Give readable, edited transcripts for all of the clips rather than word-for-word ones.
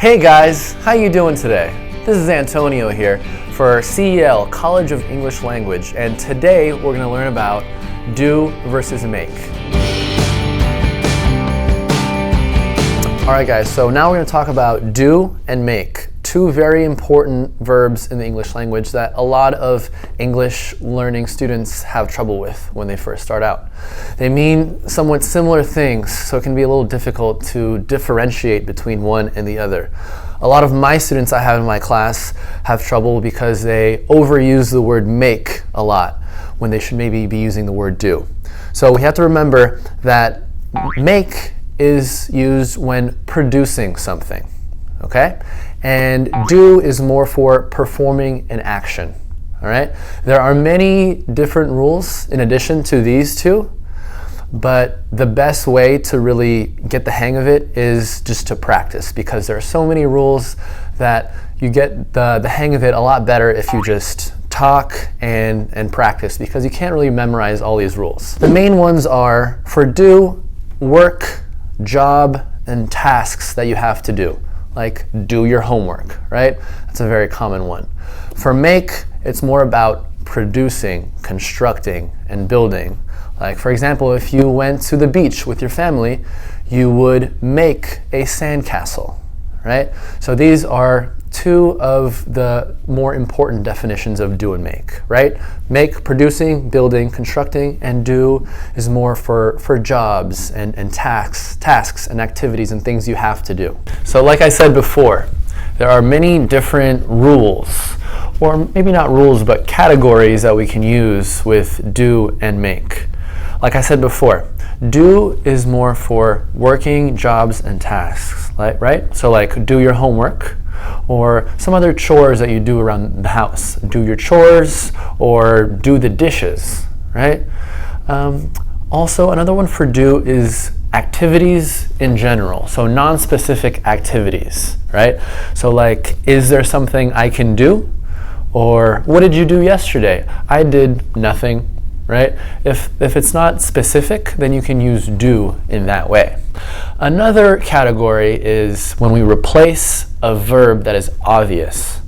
Hey guys, how you doing today? This is Antonio here for CEL, College of English Language, and today we're going to learn about do versus make. Alright guys, so now we're going to talk about do and make, two very important verbs in the English language that a lot of English learning students have trouble with when they first start out. They mean somewhat similar things, so it can be a little difficult to differentiate between one and the other. A lot of my students I have in my class have trouble because they overuse the word make a lot when they should maybe be using the word do. So we have to remember that make is used when producing something, okay? And do is more for performing an action, all right? There are many different rules in addition to these two, but the best way to really get the hang of it is just to practice, because there are so many rules that you get the hang of it a lot better if you just talk and practice, because you can't really memorize all these rules. The main ones are, for do, work, job, and tasks that you have to do, like do your homework, right? That's a very common one. For make, it's more about producing, constructing, and building. Like, for example, if you went to the beach with your family, you would make a sandcastle, right? So these are two of the more important definitions of do and make, right? Make, producing, building, constructing, and do is more for jobs and tasks and activities and things you have to do. So like I said before, there are many different rules, or maybe not rules, but categories that we can use with do and make. Like I said before, do is more for working, jobs, and tasks, right? So like do your homework, or some other chores that you do around the house. Do your chores, or do the dishes, right? Also, another one for do is activities in general, so non-specific activities, right? So like, is there something I can do? Or what did you do yesterday? I did nothing, right? If it's not specific, then you can use do in that way. Another category is when we replace a verb that is obvious.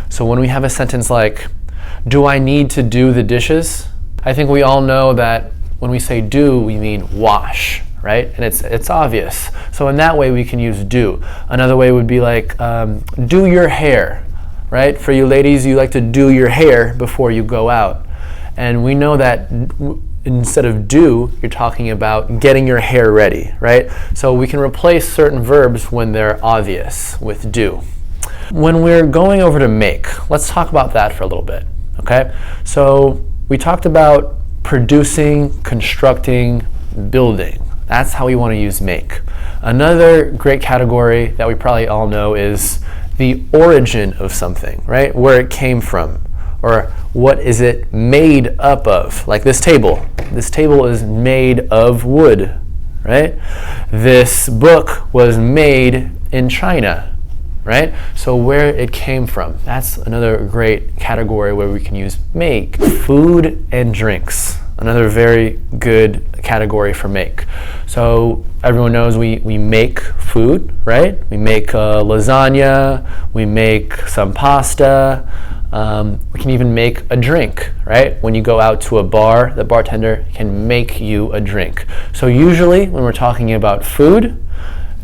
So when we have a sentence like, do I need to do the dishes? I think we all know that when we say do, we mean wash, right? And it's obvious. So in that way, we can use do. Another way would be like, do your hair, right? For you ladies, you like to do your hair before you go out. And we know that instead of do, you're talking about getting your hair ready, right? So we can replace certain verbs when they're obvious with do. When we're going over to make, let's talk about that for a little bit, okay? So we talked about producing, constructing, building. That's how we want to use make. Another great category that we probably all know is the origin of something, right? Where it came from, or what is it made up of? Like this table. This table is made of wood, right? This book was made in China, right? So where it came from. That's another great category where we can use make. Food and drinks. Another very good category for make. So everyone knows we make food, right? We make lasagna, we make some pasta, we can even make a drink, right? When you go out to a bar, the bartender can make you a drink. So usually when we're talking about food,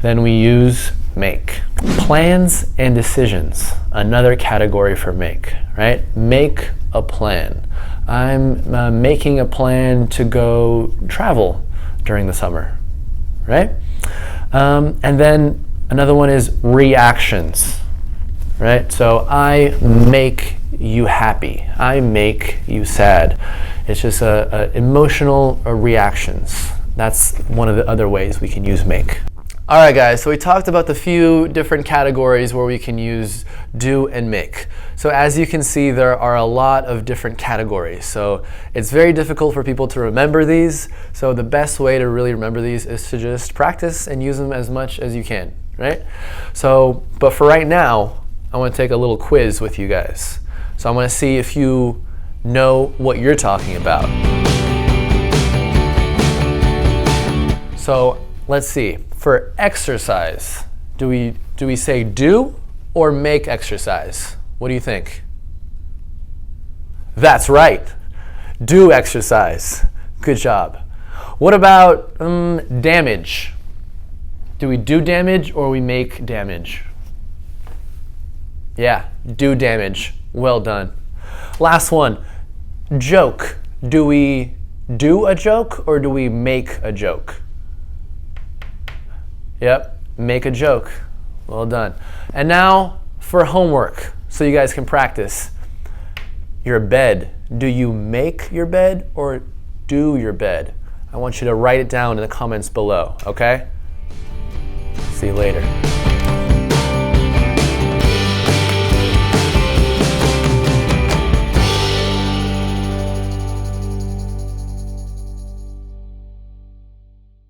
then we use make. Plans and decisions, another category for make, right? Make a plan. I'm making a plan to go travel during the summer, right? And then another one is reactions, right? So I make you happy. I make you sad. It's just emotional reactions. That's one of the other ways we can use make. All right, guys, so we talked about the few different categories where we can use do and make. So as you can see, there are a lot of different categories. So it's very difficult for people to remember these. So the best way to really remember these is to just practice and use them as much as you can, right? So, but for right now, I want to take a little quiz with you guys. So I'm going to see if you know what you're talking about. So let's see. For exercise, do we Do we say do or make exercise? What do you think? That's right. Do exercise. Good job. What about damage? Do we do damage or we make damage? Yeah, do damage. Well done. Last one. Joke. Do we do a joke or do we make a joke? Yep, make a joke. Well done. And now for homework, so you guys can practice. Your bed. Do you make your bed or do your bed? I want you to write it down in the comments below, okay? See you later.